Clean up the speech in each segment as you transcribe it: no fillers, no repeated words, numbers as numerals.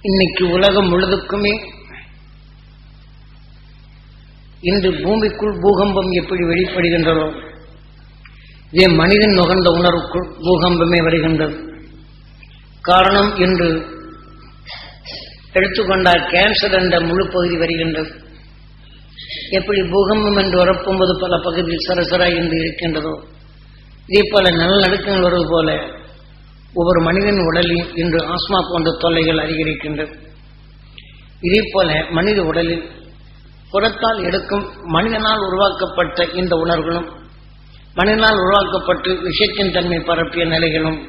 இன்னைக்கு உலகம் முழுதுக்குமே இன்று பூமிக்குள் பூகம்பம் எப்படி வெளிப்படுகின்றதோ இதே மனிதன் நுகர்ந்த உணர்வுக்குள் பூகம்பமே வருகின்றது. காரணம் இன்று எடுத்துக்கொண்டால் கேன்சர் என்ற முழு பகுதி வருகின்றது. எப்படி பூகம்பம் என்று வரப்போது பல பகுதியில் சரசராய் என்று இருக்கின்றதோ இதே போல நிலநடுக்கங்கள் வருவது போல ஒவ்வொரு மனிதன் உடலில் இன்று ஆஸ்மா போன்ற தொல்லைகள் அதிகரிக்கின்றது. இதே போல மனித உடலில் புறத்தால் எடுக்கும் மனிதனால் உருவாக்கப்பட்ட இந்த உணர்வுகளும் மனிதனால் உருவாக்கப்பட்டு விஷயத்தின் தன்மை பரப்பிய நிலைகளும்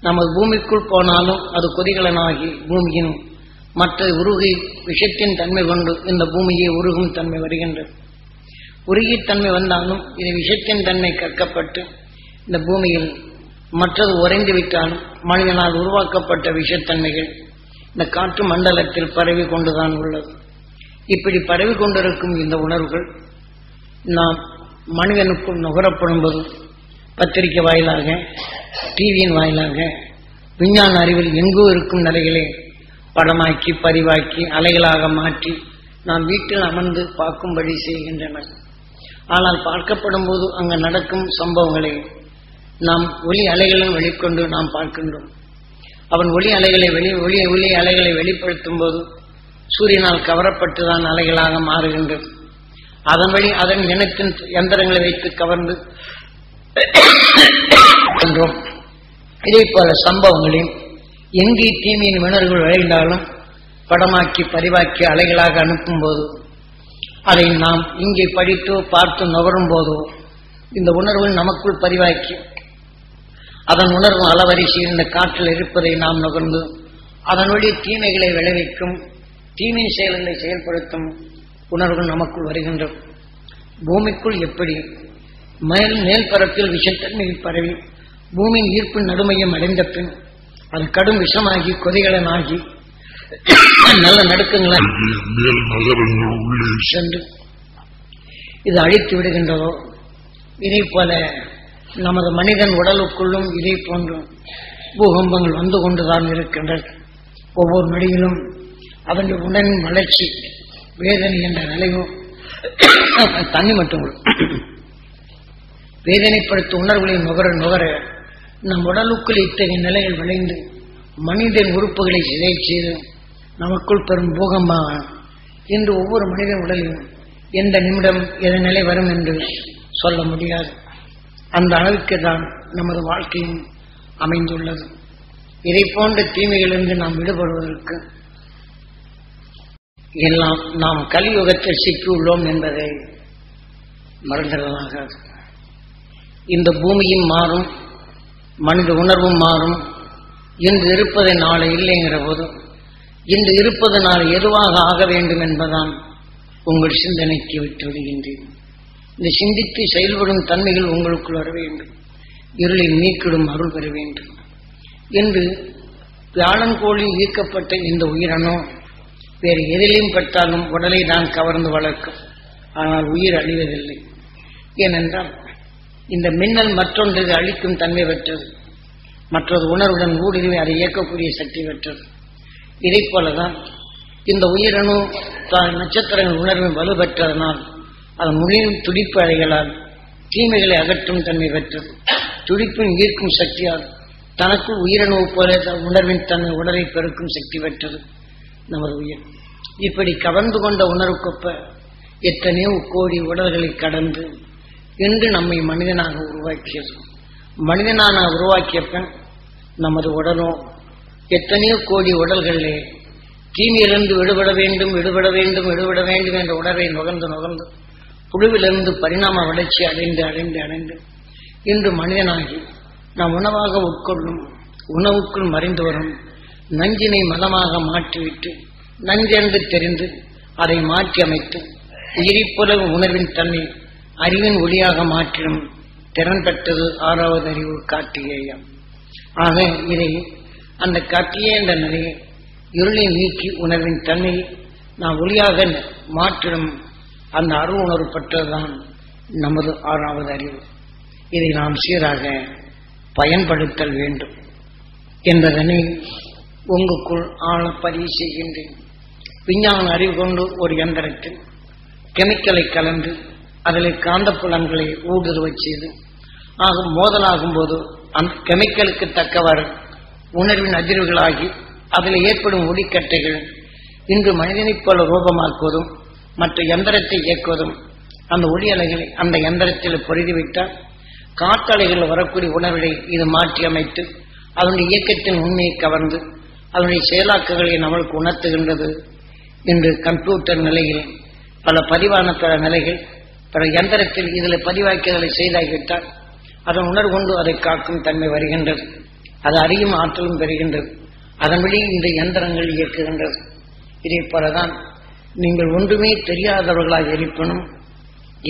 நமது பூமிக்குள் போனாலும் அது கொதிகலனாகி பூமியின் மற்ற உருகி விஷயத்தின் தன்மை கொண்டு இந்த பூமியை உருகும் தன்மை வருகின்றது. உருகிய தன்மை வந்தாலும் இது விஷயத்தின் தன்மை கற்கப்பட்டு இந்த பூமியில் மற்றது உறைந்து விட்டாலும் மனிதனால் உருவாக்கப்பட்ட விஷத்தன்மைகள் இந்த காற்று மண்டலத்தில் பரவி கொண்டுதான் உள்ளது. இப்படி பரவி கொண்டிருக்கும் இந்த உணர்வுகள் நாம் மனிதனுக்குள் நுகரப்படும் போது பத்திரிகை வாயிலாக டிவியின் வாயிலாக விஞ்ஞான அறிவில் எங்கோ இருக்கும் நிலைகளே படமாக்கி பதிவாக்கி அலைகளாக மாற்றி நாம் வீட்டில் அமர்ந்து பார்க்கும்படி செய்கின்றன. ஆனால் பார்க்கப்படும் போது அங்கு நடக்கும் சம்பவங்களை நாம் ஒளி அலைகளும் வெளிக்கொண்டு நாம் பார்க்கின்றோம். அவன் ஒளி அலைகளை வெளிப்படுத்தும் போது சூரியனால் கவரப்பட்டுதான் அலைகளாக மாறுகின்றது. அதன் வழி அதன் இனத்தின் யந்திரங்களை வைத்து கவர்ந்து இதே போல சம்பவங்களையும் எங்கே தீமையின் உணர்வுகள் விளைந்தாலும் படமாக்கி பதிவாக்கி அலைகளாக அனுப்பும் போது அதை நாம் இங்கே படித்தோ பார்த்து நுகரும் போதோ இந்த உணர்வுகள் நமக்குள் பதிவாக்கி அதன் உணர்வு அளவரிசையில் இந்த காற்றில் இருப்பதை நாம் நுகர்ந்து அதன் வழி தீமைகளை விளைவிக்கும் தீமை செயல்களை செயல்படுத்தும் உணர்வுகள் நமக்குள் வருகின்றன. பூமிக்குள் எப்படி மேல் பரப்பில் விஷத்தன்மை பரவி பூமியின் ஈர்ப்பு நடுமையம் அடைந்த பின் அது கடும் விஷமாகி கொதிகலனாகி நல்ல நடுக்கங்களை சென்று இது அழித்து விடுகின்றதோ இதே போல நமது மனிதன் உடலுக்குள்ளும் இதே போன்ற பூகம்பங்கள் வந்து கொண்டுதான் இருக்கின்றது. ஒவ்வொரு நொடியிலும் அதனுடைய உடலின் வளர்ச்சி வேதனை என்ற நிலையும் தண்ணி மட்டும் வேதனைப்படுத்தும் உணர்வுகளை நுகர நம் உடலுக்குள் இத்தகைய நிலைகள் விளைந்து மனிதன் உறுப்புகளை சிதை செய்து நமக்குள் பெரும் பூகமாக இன்று ஒவ்வொரு மனிதன் உடலிலும் எந்த நிமிடம் எந்த நிலை வரும் என்று சொல்ல முடியாது. அந்த அளவுக்கு தான் நமது வாழ்க்கையும் அமைந்துள்ளது. இதை போன்ற தீமைகளிலிருந்து நாம் விடுபடுவதற்கு எல்லாம் நாம் கலியுகத்தில் சிக்கியுள்ளோம் என்பதை மறந்துள்ளதாக. இந்த பூமியும் மாறும், மனித உணர்வும் மாறும். இன்று இருப்பதை நாளை இல்லைங்கிற போது இன்று இருப்பது நாளை எதுவாக ஆக வேண்டும் என்பதான் உங்கள் சிந்தனைக்கு விட்டு விடுகின்றேன். இந்த சிந்தித்து செயல்படும் தன்மைகள் உங்களுக்குள் வர வேண்டும். இருளை நீக்கிடும் அருள் பெற வேண்டும் என்று வியாழன்கோளில் ஈர்க்கப்பட்ட இந்த உயிரணோ வேறு எதிலையும் பட்டாலும் உடலை தான் கவர்ந்து வளர்க்கும். ஆனால் உயிர் அழிவதில்லை. ஏனென்றால் இந்த மின்னல் மற்றொன்று அழிக்கும் தன்மை பெற்றது, மற்றது உணர்வுடன் ஊடுருவி அதை இயக்கக்கூடிய சக்தி பெற்றது. இதை போலதான் இந்த உயிரணு நட்சத்திரங்கள் உணர்வின் வலு பெற்றதனால் அதன் மொழியின் துடிப்பு அலைகளால் தீமைகளை அகற்றும் தன்மை பெற்றது. துடிப்பின் ஈர்க்கும் சக்தியால் தனக்குள் உயிரணுவு போல உணர்வின் தன்மை உடலை பெருக்கும் சக்தி பெற்றது நமது உயிர். இப்படி கவர்ந்து கொண்ட உணர்வுக்கொப்ப எத்தனையோ கோடி உடல்களை கடந்து இன்று நம்மை மனிதனாக உருவாக்கியது. மனிதனான உருவாக்கிய பின் நமது உடலோ எத்தனையோ கோடி உடல்களிலே தீமையிலிருந்து விடுபட வேண்டும் என்ற உணர்வை நுகர்ந்து புழுவிலிருந்து பரிணாம வளர்ச்சி அடைந்து இன்று மனிதனாகி நாம் உணவாக உட்கொள்ளும் உணவுக்குள் மறைந்து வரும் நஞ்சினை மலமாக மாற்றிவிட்டு நஞ்சென்று தெரிந்து அதை மாற்றி அமைத்து உயிரிப்புல உணர்வின் தன்னை அறிவின் ஒளியாக மாற்றிடும் திறன் பெற்றது 6வது அறிவு கார்த்திகேயம். ஆக இதை அந்த கார்த்திகேய என்ற நிலையை இருளை நீக்கி உணர்வின் தன்மையை நாம் ஒளியாக மாற்றிடும் அந்த அருள் உணர்வு பெற்றதுதான் நமது 6வது அறிவு. இதை நாம் சீராக பயன்படுத்தல் வேண்டும் என்பதனை உங்களுக்குள் ஆழ பதிவு செய்கின்றேன். விஞ்ஞான அறிவு கொண்டு ஒரு எந்திரத்தில் கெமிக்கலை கலந்து அதில் காந்தப்புலன்களை ஊடுருவச் செய்து மோதலாகும் போது அந்த கெமிக்கலுக்கு தக்கவாறு உணர்வின் அதிர்வுகளாகி அதில் ஏற்படும் ஒளிக்கட்டைகள் இன்று மனிதனைப் போல ரூபமாக்குவதும் மற்ற எந்திரத்தை இயக்குவதும் அந்த ஒளி அலைகளை அந்த எந்திரத்தில் பொருதிவிட்டால் காற்றலைகளில் வரக்கூடிய உணர்வை இது மாற்றி அமைத்து அதனுடைய இயக்கத்தின் உண்மையை கவர்ந்து அதனுடைய செயலாக்கங்களை நம்மளுக்கு உணர்த்துகின்றது. இன்று கம்ப்யூட்டர் நிலையில் பல பதிவான பல நிலைகள் பல எந்திரத்தில் இதில் பதிவாக்கியதை செய்தாகிவிட்டால் அதன் உணர்வு கொண்டு அதை காக்கும் தன்மை வருகின்றது. அது அறியும் ஆற்றலும் பெறுகின்றது. அதன் வழி இந்த எந்திரங்கள் இயக்குகின்றது. இதே போலதான் நீங்கள் ஒன்றுமே தெரியாதவர்களாக இருப்பினும்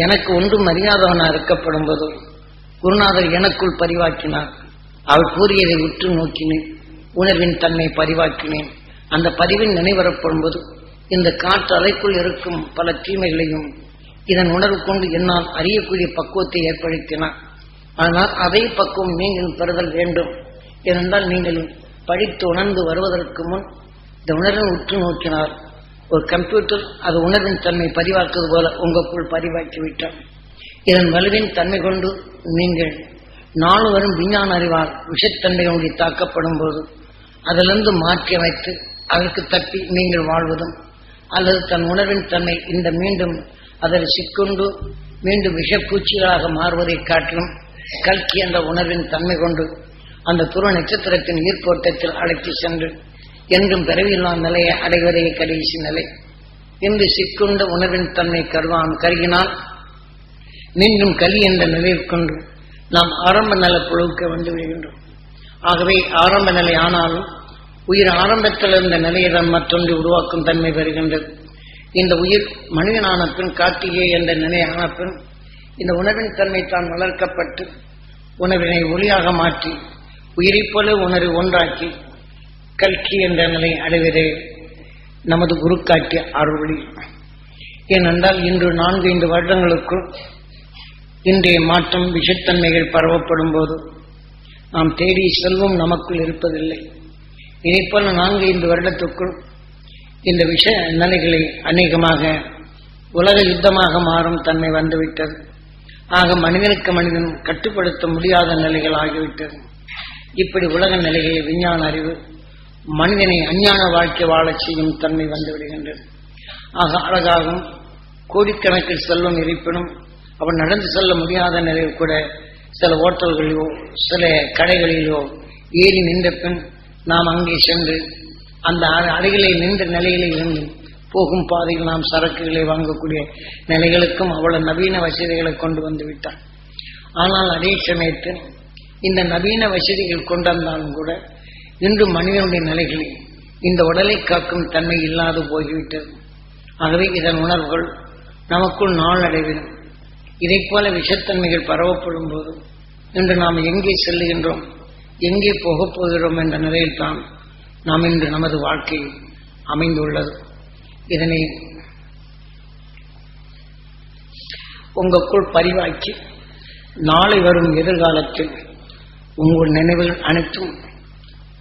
எனக்கு ஒன்றும் அறியாதவனாக இருக்கப்படும் போது குருநாதர் எனக்குள் பதிவாக்கினார். அவர் கூறியதை உற்று நோக்கினேன். உணர்வின் தன்மை பதிவாக்கினேன். அந்த பதிவின் நினைவரப்படும் போது இந்த காற்று அலைக்குள் இருக்கும் பல தீமைகளையும் இதன் உணர்வு கொண்டு என்னால் அறியக்கூடிய பக்குவத்தை ஏற்படுத்தினார். ஆனால் அதே பக்குவம் நீங்கள் பெறுதல் வேண்டும். ஏனென்றால் நீங்கள் படித்து உணர்ந்து வருவதற்கு முன் இந்த உணர்வை உற்று நோக்கினார். ஒரு கம்ப்யூட்டர் அது உணர்வின் தன்மை பதிவாக்குவது போல உங்களுக்குள் பதிவாக்கிவிட்டார். இதன் வலுவின் தன்மை கொண்டு நீங்கள் நாள் வரும் விஞ்ஞான அறிவால் விஷத்தன்மைகளுடைய தாக்கப்படும் போது அதிலிருந்து மாற்றி அமைத்து அதற்கு தப்பி நீங்கள் வாழ்வதும் அல்லது தன் உணர்வின் தன்மை இந்த மீண்டும் அதில் சிக்கொண்டு மீண்டும் விஷப்பூச்சிகளாக மாறுவதை காட்டிலும் கல்கி என்ற உணர்வின் தன்மை கொண்டு அந்த துருவ நட்சத்திரத்தின் ஈர்ப்போட்டத்தில் அழைத்து சென்று என்றும் பிறவியில்லா நிலையை அடைவதே கடைசி நிலை. இன்று சிக்குண்ட உணர்வின் தன்மை கருகினால் மீண்டும் கலி என்ற நிலையில் கொண்டு நாம் ஆரம்ப நிலை புழுக்க வந்து விடுகின்றோம். ஆகவே ஆரம்ப நிலை ஆனாலும் உயிர் ஆரம்பத்தில் இருந்த நிலையிடம் மற்றொன்று உருவாக்கும் தன்மை பெறுகின்றது. இந்த உயிர் மனிதனான பின் கார்த்திகை என்ற நிலையான பின் இந்த உணர்வின் தன்மை தான் வளர்க்கப்பட்டு உணர்வினை ஒளியாக மாற்றி உயிரைப் போல உணர்வை ஒன்றாக்கி கல்கி என்ற நிலை அடைவதே நமது குரு காட்டிய அருள்வழி. ஏனென்றால் இன்று 4-5 வருடங்களுக்குள் இன்றைய மாற்றம் விஷத்தன்மைகள் பரவப்படும் போது நாம் தேடிய செல்வம் நமக்குள் இருப்பதில்லை. இதைப்போல 4-5 வருடத்துக்குள் இந்த விஷ நிலைகளை அநேகமாக உலக யுத்தமாக மாறும் தன்மை வந்துவிட்டது. ஆக மனிதனுக்கு மனிதன் கட்டுப்படுத்த முடியாத நிலைகள் ஆகிவிட்டது. இப்படி உலக நிலைகளை விஞ்ஞான அறிவு மனிதனை அஞ்ஞான வாழ்க்கை வாழச் செய்யும் தன்மை வந்துவிடுகின்றது. ஆக அழகாகும் கோடிக்கணக்கில் செல்வம் இருப்பினும் அவன் நடந்து செல்ல முடியாத நிலையில் கூட சில ஓட்டல்களிலோ சில கடைகளிலோ ஏறி நின்ற பின் நாம் அங்கே சென்று அந்த அறைகளை நின்ற நிலையிலே இருந்து போகும் பாதையில் நாம் சரக்குகளை வாங்கக்கூடிய நிலைகளுக்கும் அவ்வளவு நவீன வசதிகளை கொண்டு வந்து விட்டார். ஆனால் அதே சமயத்தில் இந்த நவீன வசதிகள் கொண்டு வந்தாலும் கூட இன்று மனிதனுடைய நிலைகளில் இந்த உடலை காக்கும் தன்மை இல்லாது போய்விட்டது. ஆகவே இதன் உணர்வுகள் நமக்குள் நாளடைவில் இதைப் போல விஷத்தன்மைகள் பரவப்படும் போது இன்று நாம் எங்கே செல்லுகின்றோம், எங்கே போகப் போகிறோம் என்ற நிலையில்தான் நாம் இன்று நமது வாழ்க்கை அமைந்துள்ளது. இதனை உங்களுக்குள் பதிவாக்கி நாளை வரும் எதிர்காலத்தில் உங்கள் நினைவுகள் அனைத்தும்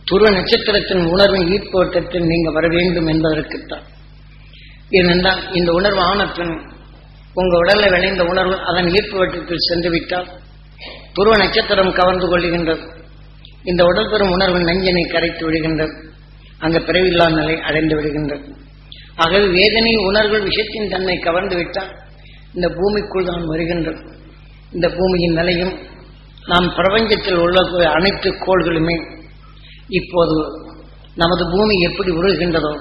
துருவ நட்சத்திரத்தின் உணர்வின் ஈர்ப்போட்டத்தில் நீங்க வர வேண்டும் என்பதற்குத்தான். ஏனென்றால் இந்த உணர்வு ஆனப்பின் உங்கள் உடலில் விளைந்த உணர்வு அதன் ஈர்ப்பு வட்டத்தில் சென்று விட்டால் துருவ நட்சத்திரம் கவர்ந்து கொள்ளுகின்றது. இந்த உடல் பெறும் உணர்வு நெஞ்சினை கரைத்து விடுகின்றது. அங்கு பிறவில்லா நிலை அடைந்து விடுகின்றது. ஆகவே வேதனை உணர்வுகள் விஷயத்தின் தன்னை கவர்ந்து விட்டால் இந்த பூமிக்குள் தான் வருகின்றது. இந்த பூமியின் நிலையும் நாம் பிரபஞ்சத்தில் உள்ள அனைத்து கோள்களுமே இப்போது நமது பூமி எப்படி உருகின்றதோ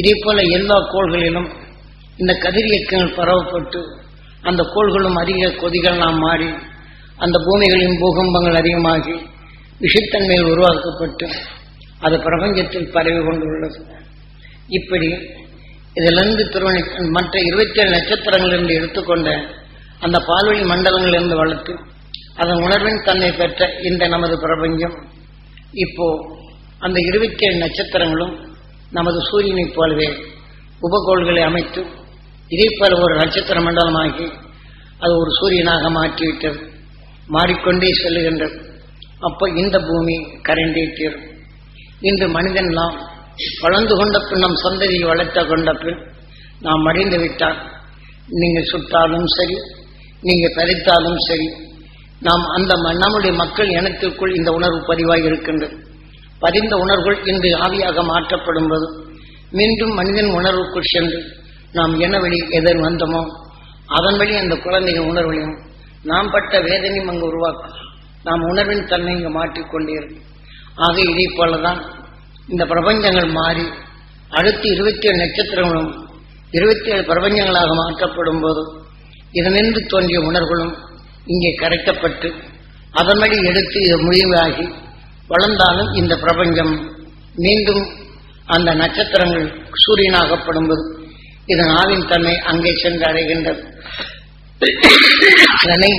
இதே போல எல்லா கோள்களிலும் இந்த கதிரியக்கங்கள் பரவப்பட்டு அந்த கோள்களும் அதிக கொதிகள் நாம் மாறி அந்த பூமிகளின் பூகம்பங்கள் அதிகமாகி விஷத்தன்மையில் உருவாக்கப்பட்டு அது பிரபஞ்சத்தில் பரவி கொண்டுள்ளது. இப்படி இதிலிருந்து மற்ற 27 நட்சத்திரங்களிலிருந்து எடுத்துக்கொண்ட அந்த பால்வழி மண்டலங்களிலிருந்து வளர்த்து அதன் உணர்வின் தன்மை பெற்ற இந்த நமது பிரபஞ்சம் இப்போ அந்த 27 நட்சத்திரங்களும் நமது சூரியனைப் போலவே உபகோள்களை அமைத்து இதே போல ஒரு நட்சத்திர மண்டலமாகி அது ஒரு சூரியனாக மாற்றிவிட்டது. மாறிக்கொண்டே செல்லுகின்றது. அப்போ இந்த பூமி கரைந்தே தீரும். இன்று மனிதன் நாம் வளர்ந்து கொண்ட பின் நம் சந்ததியை வளர்த்த கொண்ட பின் நாம் மடிந்து விட்டால் நீங்கள் சுட்டாலும் சரி, நீங்கள் பறித்தாலும் சரி, நாம் அந்த நம்முடைய மக்கள் இனத்திற்குள் இந்த உணர்வு பதிவாகி இருக்கின்றது. பதிந்த உணர்வுகள் இன்று ஆவியாக மாற்றப்படும் போது மீண்டும் மனிதன் உணர்வுக்குள் சென்று நாம் என்ன வழி எதன் வந்தோமோ அதன் வழி அந்த குழந்தைகள் உணர்வுகளையும் நாம் பட்ட வேதனையும் அங்கு உருவாக்கும். நாம் உணர்வின் தன்மை இங்கு மாற்றிக்கொண்டே இருக்கும். ஆக இதே போலதான் இந்த பிரபஞ்சங்கள் மாறி அடுத்து 27 நட்சத்திரங்களும் 27 பிரபஞ்சங்களாக மாற்றப்படும் போது இதனின்று தோன்றிய உணர்வுகளும் இங்கே கரைக்கப்பட்டு அதன் வழி எடுத்து இது முடிவாகி வளர்ந்தாலும் இந்த பிரபஞ்சம் மீண்டும் அந்த நட்சத்திரங்கள் சூரியனாகப்படும்போது இதன் ஆவின் தன்மை அங்கே சென்று அடைகின்றது. இதனை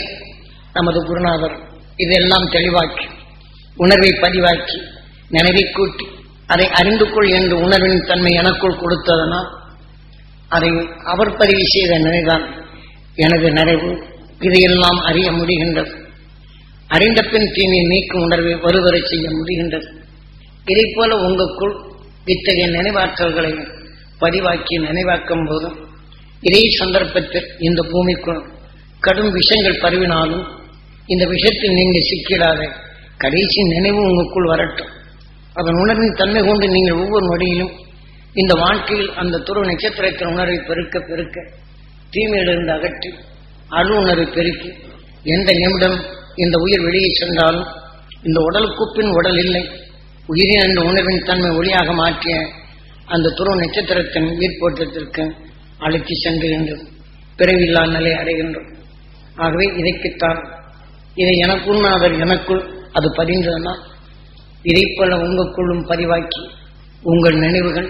நமது குருநாதர் இதெல்லாம் தெளிவாக்கி உணர்வை பதிவாக்கி நினைவை கூட்டி அதை அறிந்து கொள் என்று உணர்வின் தன்மை எனக்குள் கொடுத்ததனால் அதை அவர் பதிவு செய்த நினைதான் எனது நிறைவு. இதையெல்லாம் அறிய முடிகின்றது. அறிந்த பின் தீமை நீக்கும் உணர்வை வருவரை செய்ய முடிகின்றது. இதை போல உங்களுக்குள் இத்தகைய நினைவாற்றல்களை பதிவாக்கி நினைவாக்கும் போதும் இதே சந்தர்ப்பத்தில் இந்த பூமிக்குள் கடும் விஷங்கள் பரவினாலும் இந்த விஷயத்தில் நீங்கள் சிக்கிடாத கடைசி நினைவு உங்களுக்குள் வரட்டும். அதன் உணர்வின் தன்மை கொண்டு நீங்கள் ஒவ்வொரு நொடியிலும் இந்த வாழ்க்கையில் அந்த துருவ நட்சத்திரத்தின் உணர்வை பெருக்க பெருக்க தீமையிலிருந்து அகற்றி அணு உணர்வை பெருக்கி எந்த நிமிடம் இந்த உயிர் வெளியே சென்றாலும் இந்த உடலுக்கு பின் உடல் இல்லை, உயிரின் அந்த உணர்வின் தன்மை ஒளியாக மாற்றிய அந்த துருவ நட்சத்திரத்தின் ஈர்ப்போட்டத்திற்கு அழைத்து சென்றுகின்றது. பிறவில்லா நிலை அடைகின்றோம். ஆகவே இதைக்குத்தான் இதை எனக்குள்ளாதர் எனக்குள் அது பதிந்ததுன்னா இதை போல உங்களுக்குள்ளும் பதிவாக்கி உங்கள் நினைவுகள்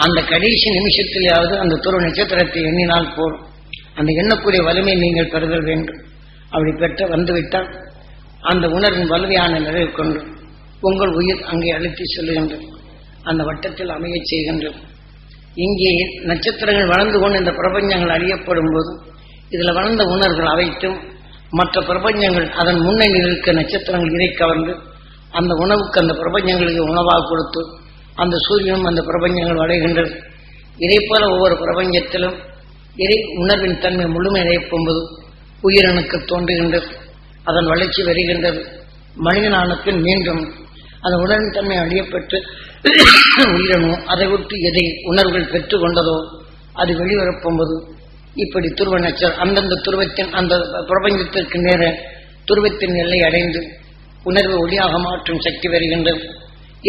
அந்த கடைசி நிமிஷத்திலேயாவது அந்த துருவ நட்சத்திரத்தை எண்ணினால் போதும். அந்த எண்ணக்கூடிய வலிமை நீங்கள் பெறுதல் வேண்டும். அப்படி பெற்ற வந்துவிட்டால் அந்த உணர்வின் வலிமையான நிறைவு கொண்டு உங்கள் உயிர் அங்கே அழுத்தி செல்லுகின்றது. அந்த வட்டத்தில் அமைய செய்கின்றது. இங்கே நட்சத்திரங்கள் வளர்ந்து கொண்டு இந்த பிரபஞ்சங்கள் அறியப்படும் போது இதில் வளர்ந்த உணர்வுகள் அவைத்தும் மற்ற பிரபஞ்சங்கள் அதன் முன்னணியில் இருக்க நட்சத்திரங்கள் இதை கவர்ந்து அந்த உணவுக்கு அந்த பிரபஞ்சங்களுக்கு உணவாக கொடுத்து அந்த சூரியனும் அந்த பிரபஞ்சங்கள் அடைகின்றது. இதே போல ஒவ்வொரு பிரபஞ்சத்திலும் இறை உணர்வின் தன்மை முழுமை அடையப்போது உயிரணுக்கு தோன்றுகின்றது. அதன் வளர்ச்சி வருகின்றது. மனிதனான பின் மீண்டும் அந்த உணர்வின் தன்மை அழியப்பட்டு உயிரணு அதை விட்டு எதை உணர்வுகள் பெற்றுக் கொண்டதோ அது வெளிவரப்போது இப்படி துருவ நட்சத்திரம் அந்தந்த துருவத்தின் அந்த பிரபஞ்சத்திற்கு நேர துருவத்தின் எல்லை அடைந்து உணர்வு ஒளியாக மாற்றும் சக்தி வருகின்றது.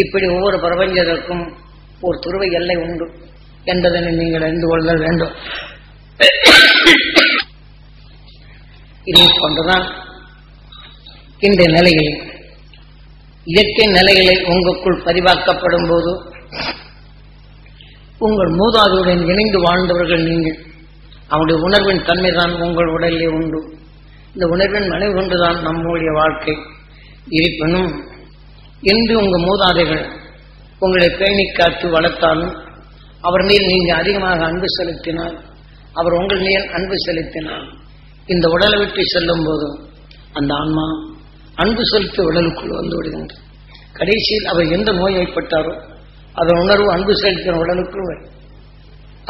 இப்படி ஒவ்வொரு பிரபஞ்சத்திற்கும் ஒரு துருவ எல்லை உண்டு என்பதனை நீங்கள் அறிந்து கொள்ளுதல் வேண்டும். இதை போன்றுதான் இந்த நிலையில் இயற்கை நிலைகளை உங்களுக்குள் பதிவாக்கப்படும் போது உங்கள் மூதாதையுடன் இணைந்து வாழ்ந்தவர்கள் நீங்கள். அவருடைய உணர்வின் தன்மைதான் உங்கள் உடலிலே உண்டு. இந்த உணர்வின் மனைவி கொண்டுதான் நம்முடைய வாழ்க்கை. இருப்பினும் என்று உங்கள் மூதாதைகள் உங்களை பேணி காத்து வளர்த்தாலும் அவர் மீது நீங்கள் அதிகமாக அன்பு செலுத்தினால், அவர் உங்கள் மேல் அன்பு செலுத்தினால் இந்த உடலை விட்டு செல்லும் போது அந்த ஆன்மா அன்பு செலுத்தி உடலுக்குள் வந்து விடுகின்றது. கடைசியில் அவர் எந்த நோய்வாய்ப்பட்டாரோ அதன் உணர்வு அன்பு செலுத்தின உடலுக்குள் வரும்.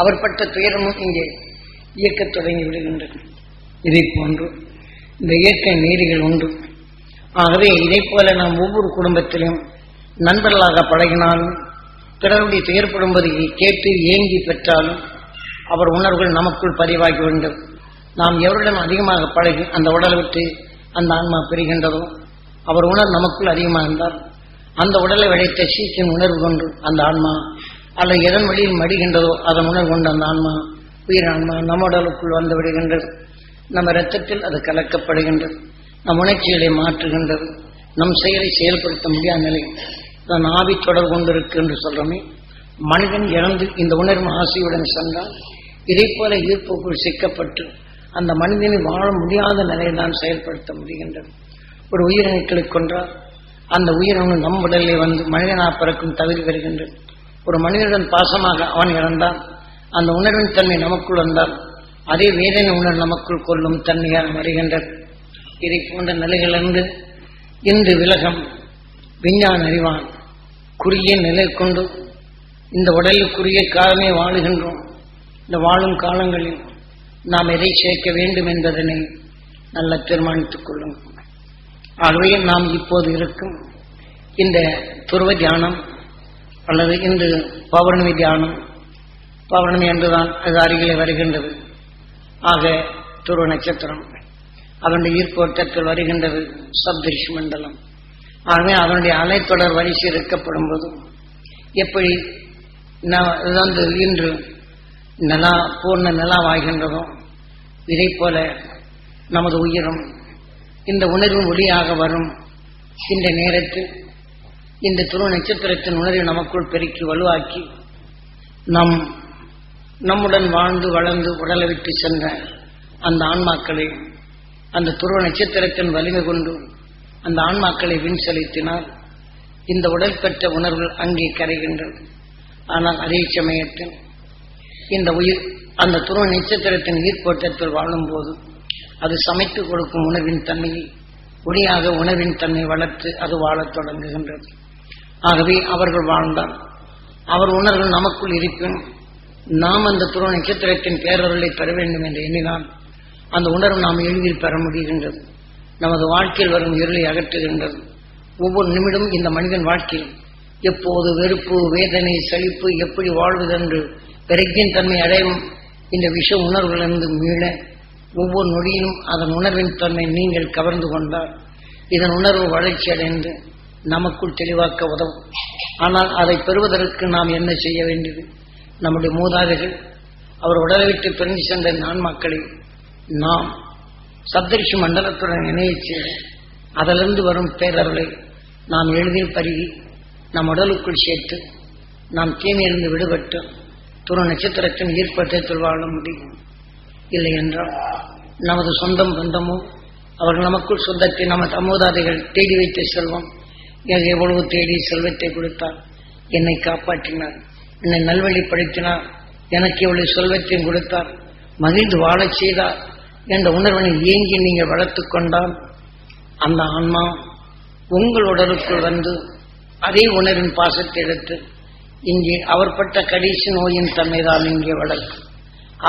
அவர் பட்ட துயரமும் இங்கே இயக்கத் தொடங்கி விடுகின்றது. இதை போன்று இந்த இயற்கை நீதிகள் உண்டு. ஆகவே இதை போல நாம் ஒவ்வொரு குடும்பத்திலும் நண்பர்களாக பழகினாலும் பிறருடைய துயர்படும்போது கேட்டு ஏங்கி பெற்றாலும் அவர் உணர்வுகள் நமக்குள் பதிவாகி வேண்டும். நாம் எவருடன் அதிகமாக பழகி அந்த உடலை விட்டு அந்த ஆன்மா பெறுகின்றதோ அவர் உணர்வு நமக்குள் அதிகமாக இருந்தால் அந்த உடலை விளைத்த சீக்கின் உணர்வு கொண்டு அந்த ஆன்மா அல்லது எதன் வழியில் மடிகின்றதோ அதன் உணர்வு கொண்டு அந்த ஆன்மா உயிர் ஆன்மா நம்ம உடலுக்குள் வந்து விடுகின்றது. நம்ம இரத்தத்தில் அது கலக்கப்படுகின்றது. நம் உணர்ச்சிகளை மாற்றுகின்றது. நம் செயலை செயல்படுத்த முடியாத நிலை தான் ஆவி தொடர் கொண்டிருக்கு என்று சொல்றோமே. மனிதன் இறந்து இந்த உணர்வு ஆசையுடன் சென்றால் இதை போல ஈர்ப்புக்குள் சிக்கப்பட்டு அந்த மனிதனை வாழ முடியாத நிலையை தான் செயல்படுத்த முடிகின்றது. ஒரு உயிரினங்களை கொன்றால் அந்த உயிரினு நம் உடலிலே வந்து மனிதனாக பிறக்கும் தகுதி வருகின்றது. ஒரு மனிதனுடன் பாசமாக அவன் இறந்தால் அந்த உணர்வின் தன்மை நமக்குள் வந்தால் அதே வேதனை உணர்வு நமக்குள் கொள்ளும் தன்மையாக வருகின்றது. இதை போன்ற நிலைகளிலிருந்து இன்று விலகம் விஞ்ஞான அறிவான் குறுகிய நிலை கொண்டு இந்த உடலுக்குரிய காலமே வாழுகின்றோம். இந்த வாழும் காலங்களில் நாம் எதை சேர்க்க வேண்டும் என்பதனை நல்ல தீர்மானித்துக் கொள்ளுங்கள். ஆகவே நாம் இப்போது இருக்கும் இந்த துருவ தியானம் அல்லது இந்த பௌர்ணமி தியானம், பௌர்ணமி என்றுதான் அது அருகிலே வருகின்றது. ஆக துருவ நட்சத்திரம் அதனுடைய ஈர்ப்போட்டத்தில் வருகின்றது சப்தரிஷி மண்டலம். ஆகவே அதனுடைய அலைத்தொடர் வரிசை இருக்கப்படும் போது எப்படி இன்று நிலா பூர்ண நிலாவாகின்றதோ இதை போல நமது உயிரும் இந்த உணர்வு ஒளியாக வரும். இந்த நேரத்தில் இந்த துருவ நட்சத்திரத்தின் உணர்வை நமக்குள் பெருக்கி வலுவாக்கி நம்முடன் வாழ்ந்து வளர்ந்து உடலை விட்டு சென்ற அந்த ஆன்மாக்களை அந்த துருவ நட்சத்திரத்தின் வலிமை கொண்டு அந்த ஆன்மாக்களை விண் செலுத்தினால் இந்த உடல் பெற்ற உணர்வுகள் அங்கே கரைகின்றது. ஆனால் அதே சமயத்தில் இந்த உயிர் அந்த துருவ நட்சத்திரத்தின் ஈர்ப்போட்டத்தில் வாழும்போது அது சமைத்து கொடுக்கும் உணர்வின் தன்மையை ஒளியாக உணர்வின் தன்மை வளர்த்து அது வாழத் தொடங்குகின்றது. ஆகவே அவர்கள் வாழ்ந்தால் அவர் உணர்வு நமக்குள் இருப்பின் நாம் அந்த துருவ நட்சத்திரத்தின் பேரருளை பெற வேண்டும் என்று எண்ணினால் அந்த உணர்வு நாம் எளிதில் பெற முடிகின்றது. நமது வாழ்க்கையில் வரும் இருளை அகற்றுகின்றது. ஒவ்வொரு நிமிடமும் இந்த மனிதன் வாழ்க்கையில் எப்போது வெறுப்பு, வேதனை, சலிப்பு எப்படி வாழ்வதென்று பெருக்கின் தன்மை அடையும் இந்த விஷ உணர்வுகளிலிருந்து மீள ஒவ்வொரு நொடியிலும் அதன் உணர்வின் தன்மை நீங்கள் கவர்ந்து கொண்டால் இதன் உணர்வு வளர்ச்சி அடைந்து நமக்குள் தெளிவாக்க உதவும். ஆனால் அதை பெறுவதற்கு நாம் என்ன செய்ய வேண்டியது? நம்முடைய மூதாதைகள் அவர் உடலை விட்டு பிரிந்து சென்ற ஆன்மாக்களை நாம் சப்தரிஷி மண்டலத்துடன் இணையச்சு அதிலிருந்து வரும் பேரருளை நாம் எளிதில் பருகி நம் உடலுக்குள் சேர்த்து நாம் தீமையிலிருந்து விடுபட்டு துருவ நட்சத்திரத்தின் ஈர்ப்பட்டத்தில் வாழ முடியும். இல்லை என்றால் நமது சொந்தம் பந்தமோ அவர்கள் நமக்குள் சொந்தத்தை நமது மூதாதைகள் தேடி வைத்த செல்வம் எவ்வளவு தேடி செல்வத்தை கொடுத்தார், என்னை காப்பாற்றினார், என்னை நல்வழிப்படுத்தினார், எனக்கு எவ்வளவு செல்வத்தையும் கொடுத்தார், மகிழ்ந்து வாழச் செய்தார் என்ற உணர்வினை ஏங்கி நீங்கள் வளர்த்து கொண்டால் அந்த ஆன்மா உங்கள் உடலுக்குள் வந்து அதே உணர்வின் பாசத்தை எடுத்து இங்கே அவர் பட்ட கடைசி நோயின் தன்மைதான் இங்கே வளர்க்கும்.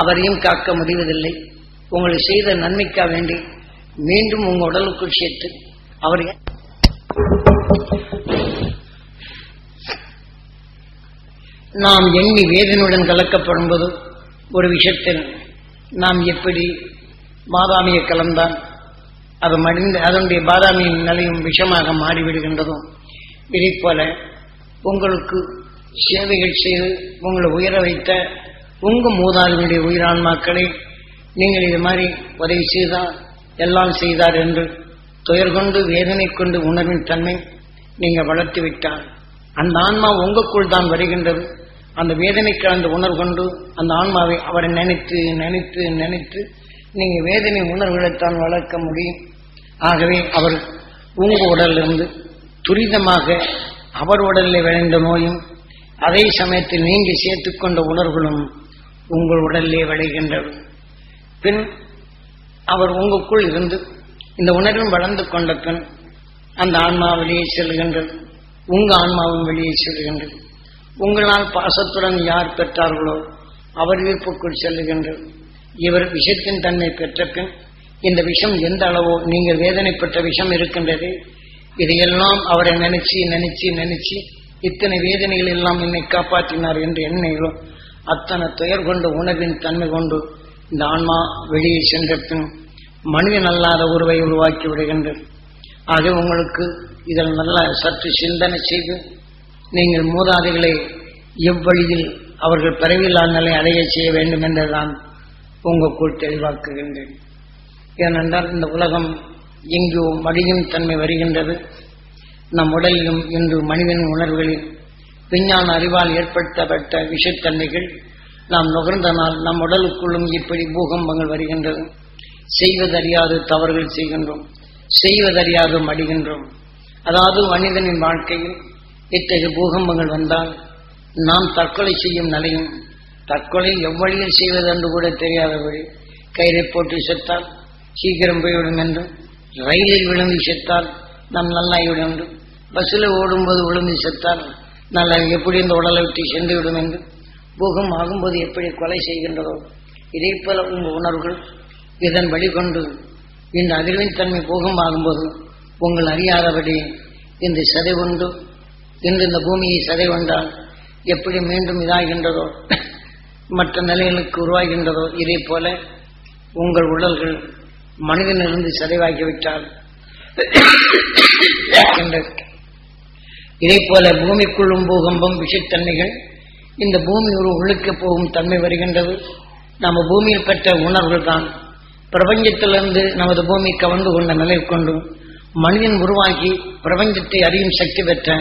அவரையும் காக்க முடிவதில்லை. உங்களை செய்த நன்மைக்காக வேண்டி மீண்டும் உங்கள் உடலுக்குள் சேர்த்து அவரை நாம் எண்ணி வேதனையுடன் கலக்கப்படும் போது ஒரு விஷயத்தில் நாம் எப்படி பாதாமியை கலந்தால் அது மடிந்து அதனுடைய பாதாமியின் நிலையும் விஷமாக மாறிவிடுகின்றதோ இதை போல உங்களுக்கு சேவைகள் செய்து உங்களை உயர வைத்த உங்கள் மூதாதையுடைய உயிரான்மாக்களை நீங்கள் இது மாதிரி உதவி செய்தார் எல்லாம் செய்தார் என்று துயர் கொண்டு வேதனை கொண்டு உணர்வின் தன்மை நீங்கள் வளர்த்து விட்டால் அந்த ஆன்மா உங்களுக்குள் தான் வருகின்றது. அந்த வேதனை கலந்த உணர்வு கொண்டு அந்த ஆன்மாவை அவரை நினைத்து நினைத்து நினைத்து நீங்கள் வேதனை உணர்வுகளைத்தான் வளர்க்க முடியும். ஆகவே அவர் உங்கள் உடலிலிருந்து துரிதமாக அவர் உடலில் விளைந்த நோயும் அதே சமயத்தில் நீங்கள் சேர்த்துக்கொண்ட உணர்வுகளும் உங்கள் உடலிலே விளைகின்றது. பின் அவர் உங்களுக்குள் இருந்து இந்த உணர்வும் வளர்ந்து கொண்ட பின் அந்த ஆன்மா வெளியே செல்கின்றது, உங்கள் ஆன்மாவும் வெளியே செல்கின்றது. உங்களால் பாசத்துடன் யார் பெற்றார்களோ அவர் ஈர்ப்புக்குள் செல்லுகின்றது. இவர் விஷத்தின் தன்மை பெற்ற பின் இந்த விஷம் எந்த அளவோ நீங்கள் வேதனைப்பட்ட விஷம் இருக்கின்றது, இதையெல்லாம் அவரை நினைச்சு நினைச்சு நினைச்சு இத்தனை வேதனைகள் எல்லாம் என்னை காப்பாற்றினார் என்று எண்ணெய்களோ அத்தனை துயர் கொண்ட உணர்வின் தன்மை கொண்டு இந்த ஆன்மா வெளியே சென்ற பின் மனிதன் அல்லாத உருவை உருவாக்கி விடுகின்றது. ஆக உங்களுக்கு இதில் நல்ல சற்று சிந்தனை செய்து நீங்கள் மூதாதைகளை எவ்வழியில் அவர்கள் பிறவில்லா நிலை அடைய செய்ய வேண்டும் என்றுதான் உங்களுக்குள் தெளிவாக்குகின்றேன். ஏனென்றால் இந்த உலகம் எங்கோ மடியும் தன்மை வருகின்றது. நம் உடலிலும் இன்று மனிதனின் உணர்வுகளில் விஞ்ஞான அறிவால் ஏற்படுத்தப்பட்ட விஷத்தன்மைகள் நாம் நுகர்ந்தனால் நம் உடலுக்குள்ளும் இப்படி பூகம்பங்கள் வருகின்றது. செய்வதறியாது தவறுகள் செய்கின்றோம், செய்வதறியாது மடிகின்றோம். அதாவது மனிதனின் வாழ்க்கையில் இத்தகைய பூகம்பங்கள் வந்தால் நாம் தற்கொலை செய்யும் நிலையும், தற்கொலை எவ்வழியில் செய்வது என்று கூட தெரியாதபடி கயிறை போட்டு செத்தால் சீக்கிரம் போய்விடும் என்றும், ரயிலில் விழுந்து செத்தால் நாம் நல்லாய்விடும் என்றும், பஸ்ஸில் ஓடும்போது விழுந்து செத்தால் நல்ல எப்படி இந்த உடலை விட்டு சென்று விடும் என்று பூகம் ஆகும்போது எப்படி கொலை செய்கின்றதோ இதே போல உங்கள் உணர்வுகள் இதன் வழிகொண்டு இந்த அதிர்வின் தன்மை பூகம் ஆகும்போது உங்கள் அறியாதபடி இந்த சதை கொண்டு இந்த பூமியை சதை கொண்டால் எப்படி மீண்டும் இதாகின்றதோ மற்ற நிலைகளுக்கு உருவாகின்றதோ இதே போல உங்கள் உடல்கள் மனிதனிலிருந்து சதைவாகிவிட்டால் இதே போல பூமிக்குள்ளும் பூகம்பம் விஷத்தன்மைகள் இந்த பூமி ஒரு உள்ளுக்கு போகும் தன்மை வருகின்றது. நம்ம பூமியில் பெற்ற உணர்வுகள் தான் பிரபஞ்சத்திலிருந்து நமது பூமி கவர்ந்து கொண்ட நிலை கொண்டு மனிதன் உருவாக்கி பிரபஞ்சத்தை அறியும் சக்தி பெற்ற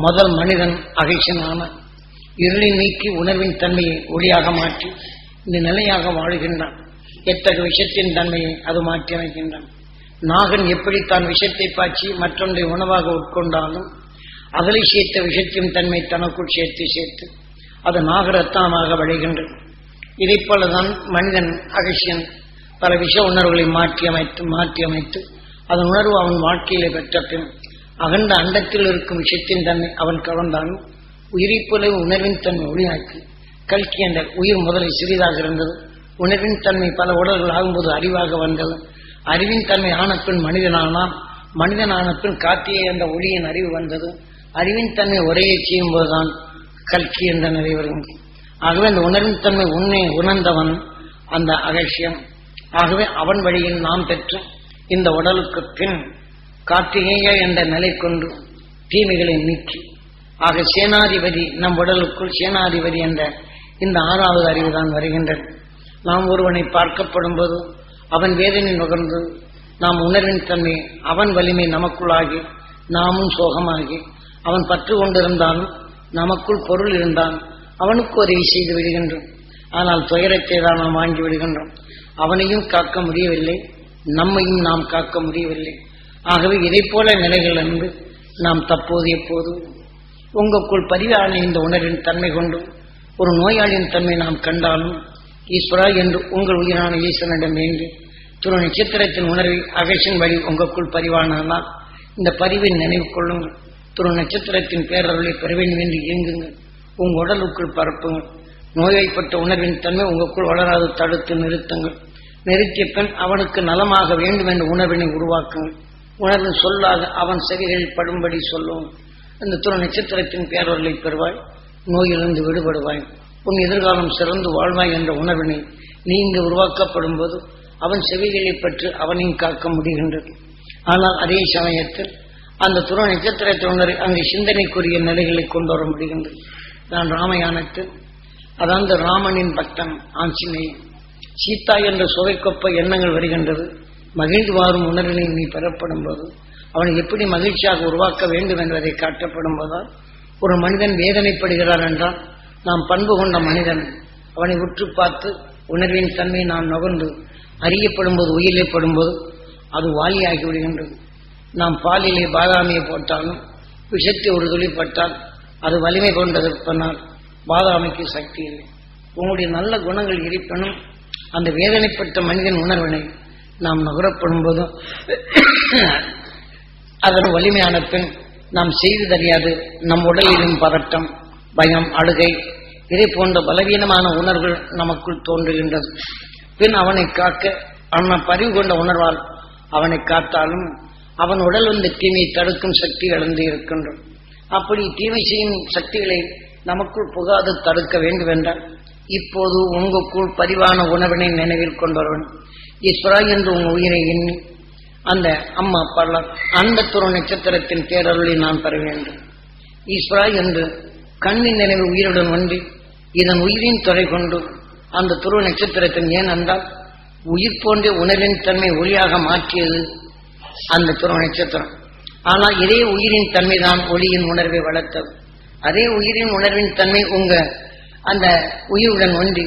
முதல் மனிதன் அகைசனான இருளை நீக்கி உணர்வின் தன்மையை ஒளியாக மாற்றி இந்த நிலையாக வாழுகின்றான். எத்தகைய விஷத்தின் தன்மையை அது மாற்றி அமைக்கின்றான். நாகன் எப்படி தான் விஷத்தை பாய்ச்சி மற்றொன்றை உணவாக உட்கொண்டாலும் அகலை சேர்த்த விஷத்தின் தன்மை தனக்குள் சேர்த்து அது நாகரத்னமாக விளைகின்றது. இதை போலதான் மனிதன் அகசியன் பல விஷ உணர்வுகளை மாற்றி அமைத்து அதன் உணர்வு அவன் வாழ்க்கையிலே பெற்ற பின் அகண்ட அண்டத்தில் இருக்கும் விஷத்தின் தன்மை அவன் கவர்ந்தாலும் உயிரை போல உணர்வின் தன்மை ஒளியாக்கி கல்கி என்ற உயிர் முதலில் சிறிதாக இருந்தது. உணர்வின் தன்மை பல உடல்கள் ஆகும்போது அறிவாக வந்தது. அறிவின் தன்மை ஆன பின் மனிதனானால் மனிதனான பின் காட்டிய என்ற ஒளியின் அறிவு வந்தது. அறிவின் தன்மை உரையை செய்யும் போதுதான் கல்கி என்ற நிலை வருகிறது. ஆகவே அந்த உணர்வின் தன்மை உன்னை உணர்ந்தவன் அந்த அகசியம். ஆகவே அவன் வழியில் நாம் பெற்று இந்த உடலுக்கு பின் கார்த்திகேய என்ற நிலை கொண்டு தீமைகளை நீக்கி ஆக சேனாதிபதி நம் உடலுக்குள் சேனாதிபதி என்ற இந்த 6வது அறிவு தான் வருகின்றது. நாம் ஒருவனை பார்க்கப்படும் போது அவன் வேதனை நுகர்ந்து நாம் உணர்வின் தன்மை அவன் வலிமை நமக்குள்ளாகி நாமும் சோகமாகி அவன் பற்று கொண்டிருந்தாலும் நமக்குள் பொருள் இருந்தால் அவனுக்கு உதவி செய்து விடுகின்றோம். ஆனால் துயரத்தை தான் நாம் வாங்கி விடுகின்றோம். அவனையும் காக்க முடியவில்லை, நம்மையும் நாம் காக்க முடியவில்லை. ஆகவே இதை போல நிலைகள் என்று நாம் தற்போது எப்போது உங்களுக்குள் பதிவான இந்த உணர்வின் தன்மை கொண்டு ஒரு நோயாளியின் தன்மை நாம் கண்டாலும் ஈஸ்வரா என்று உங்கள் உயிரான ஈஸ்வரனிடம் வேண்டி துரு நட்சத்திரத்தின் உணர்வை அகசின் வழி உங்களுக்குள் பதிவானால் இந்த பதிவின் நினைவு கொள்ளுங்கள். துரு நட்சத்திரத்தின் பேரருளை பெற வேண்டும் என்று இயங்குங்கள். உங்கள் உடலுக்குள் பரப்புங்கள். நோய்வாய்ப்பட்ட உணர்வின் தன்மை உங்களுக்குள் வளராது தடுத்து நிறுத்துங்கள். நிறுத்திய பின் அவனுக்கு நலமாக வேண்டும் என்ற உணர்வினை உருவாக்குங்கள். உணர்வின் சொல்லாக அவன் செவிகளில் படும்படி சொல்லும். இந்த துரு நட்சத்திரத்தின் பேரருளை பெறுவாய், நோயிலிருந்து விடுபடுவாய், உன் எதிர்காலம் சிறந்து வாழ்வாய் என்ற உணர்வினை நீ இங்கு உருவாக்கப்படும் போது அவன் செவிகளை பெற்று அவனையும் காக்க முடிகின்றது. ஆனால் அதே சமயத்தில் அந்த துரு நட்சத்திரத்தின் உணர்வை அங்கு சிந்தனைக்குரிய நிலைகளை கொண்டு வர முடிகின்றது. நான் ராமயானத்தில் அதாவது ராமனின் பக்தன் ஆஞ்சநேயன் சீதா என்ற சுவைக்கொப்ப எண்ணங்கள் வருகின்றது. மகிழ்ந்து வாரும் உணர்வினை நீ பெறப்படும் போது அவனை எப்படி மகிழ்ச்சியாக உருவாக்க வேண்டும் என்பதை காட்டப்படும் போதால் ஒரு மனிதன் வேதனைப்படுகிறார் என்றால் நாம் பண்பு கொண்ட மனிதன் அவனை உற்று பார்த்து உணர்வின் தன்மை நாம் நுகர்ந்து அறியப்படும் போது உயிரிழப்படும் போது அது வாலியாகி விடுகின்றது. நாம் பாலிலே பாதாமியை போட்டாலும் விஷத்தை ஒரு துளிப்பட்டால் அது வலிமை கொண்டதற்கனால் பாதாமிக்கு சக்தி இல்லை. உங்களுடைய நல்ல குணங்கள் இருப்பினும் அந்த வேதனைப்பட்ட மனிதன் உணர்வினை நாம் நுகரப்படும் போதும் அதன் வலிமையான பின் நாம் செய்து தெரியாது நம் உடலிலும் பதட்டம், பயம், அழுகை இதை போன்ற பலவீனமான உணர்வுகள் நமக்குள் தோன்றுகின்றது. பின் அவனை காக்க அவன் பறிவு கொண்ட உணர்வால் அவனை காத்தாலும் அவன் உடல் வந்து தீமையை தடுக்கும் சக்தி இழந்து இருக்கின்றோம். அப்படி தீமை செய்யும் சக்திகளை நமக்குள் புகாது தடுக்க வேண்டும் என்றால் இப்போது உங்களுக்குள் பதிவான உணர்வினை நினைவில் கொண்டவன் ஈஸ்வரா என்று உங்கள் உயிரை எண்ணி அந்த அம்மா பல அந்த துரு நட்சத்திரத்தின் பேரருளை நான் பெற வேண்டும். ஈஸ்வரா என்று கண்ணின் நினைவு உயிருடன் ஒன்றி இதன் உயிரின் துறை கொண்டு அந்த துரு நட்சத்திரத்தின் ஏன் என்றால் உயிர் போன்ற உணர்வின் தன்மை ஒளியாக மாற்றியது அந்த துரு நட்சத்திரம். ஆனால் இதே உயிரின் தன்மைதான் ஒளியின் உணர்வை வளர்த்தது. அதே உயிரின் உணர்வின் தன்மை உங்க அந்த உயிருடன் ஒன்றி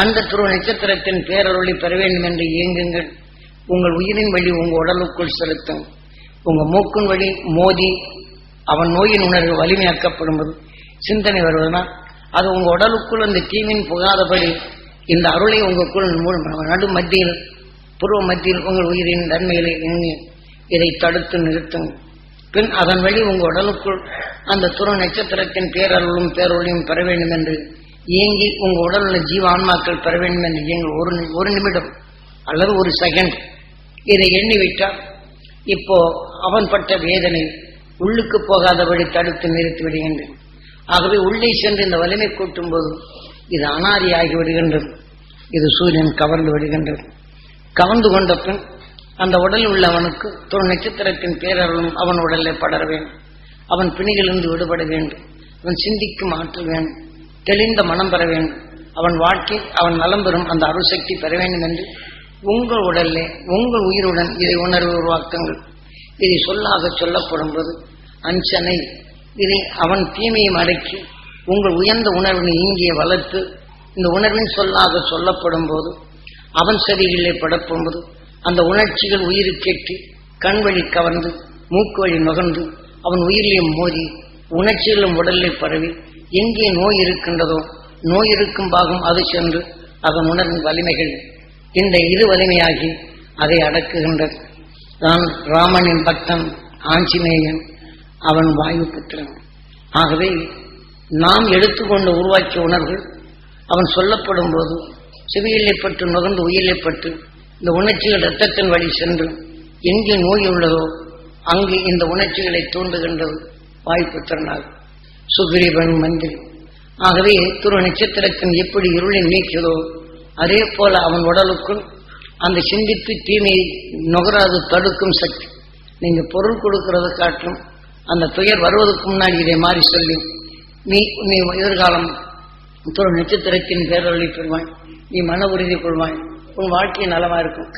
அந்த துரு நட்சத்திரத்தின் பேரருளை பெற வேண்டும் என்று இயங்குங்கள். உங்கள் உயிரின் வழி உங்கள் உடலுக்குள் செலுத்தும். உங்க மூக்கின் வழி மோதி அவன் நோயின் உணர்வு வலிமையாக்கப்படும்போது சிந்தனை வருவதனால் அது உங்க உடலுக்குள் அந்த தீமின் புகாதபடி இந்த அருளை உங்களுக்குள் நடு மத்தியில் பூர்வ மத்தியில் உங்கள் உயிரின் தன்மைகளை எண்ணி இதை தடுத்து நிறுத்துங்கள். பின் அதன் வழி உங்கள் உடலுக்குள் அந்த துரு நட்சத்திரத்தின் பேரருளும் பேரொழியும் பெற வேண்டும் என்று இயங்கி உங்க உடல் உள்ள ஜீவ ஆன்மாக்கள் பெற வேண்டும் என்று இயங்கி ஒரு நிமிடம் அல்லது ஒரு செகண்ட் இதை எண்ணிவிட்டால் இப்போ அவன் பட்ட வேதனை உள்ளுக்கு போகாதபடி தடுத்து நிறுத்தி விடுகின்றன. ஆகவே உள்ளே சென்று இந்த வலிமை கூட்டும் போது இது அனாதியாகி விடுகின்றது. இது சூரியன் கவர்ந்து விடுகின்றது. கவர்ந்து கொண்ட பின் அந்த உடலில் உள்ளவனுக்கு துரு நட்சத்திரத்தின் பேரருளும் அவன் உடலில் படர வேண்டும். அவன் பிணிகளிலிருந்து விடுபட வேண்டும். அவன் சிந்திக்கும் ஆற்றல் வேண்டும். தெளிந்த மனம் பெற வேண்டும். அவன் வாழ்க்கை அவன் நலம் பெறும் அந்த அருசக்தி பெற வேண்டும் என்று உங்கள் உடலிலே உங்கள் உயிருடன் இதை உணர்வு உருவாக்குங்கள். இதை சொல்லாக சொல்லப்படும் போது அஞ்சனை இதை அவன் தீமையும் அடக்கி உங்கள் உயர்ந்த உணர்வினை இங்கே வளர்த்து இந்த உணர்வின் சொல்லாக சொல்லப்படும் போது அவன் செவிகளிலே படப்போம்போது அந்த உணர்ச்சிகள் உயிருக்கேற்று கண் வழி கவர்ந்து மூக்கு வழி நுகர்ந்து அவன் உயிரிலையும் மோதி உணர்ச்சிகளும் உடலில் பரவி எங்கே நோய் இருக்கின்றதோ நோய் இருக்கும் பாகம் அது சென்று அவன் உணர்வின் வலிமைகள் இந்த இது வலிமையாகி அதை அடக்குகின்றது. தான் ராமனின் பக்தன் ஆஞ்சநேயன், அவன் வாயு புத்திரன். ஆகவே நாம் எடுத்துக்கொண்டு உருவாக்கிய உணர்வுகள் அவன் சொல்லப்படும் போது செவியிலே பட்டு நுகர்ந்து உயிரிலே பட்டு இந்த உணர்ச்சிகள் இரத்தத்தின் வழி சென்று எங்கே நோய் உள்ளதோ அங்கு இந்த உணர்ச்சிகளை தூண்டுகின்றது வாயுபுத்திரனாக சுக்ரீவன் மந்திரி. ஆகவே துரு நட்சத்திரத்தின் எப்படி இருளை நீக்கியதோ அதே போல அவன் உடலுக்குள் அந்த சிந்தித்து தீமையை நுகராது தடுக்கும் சக்தி. நீங்க பொருள் கொடுக்கிறது காட்டும் அந்த துயர் வருவதற்கு முன்னாடி இதை மாறி சொல்லி நீ எதிர்காலம் துரு நட்சத்திரத்தின் பேரொழி பெறுவாய், நீ மன உறுதி கொள்வாய், உன் வாழ்க்கை நலமா இருக்கும்.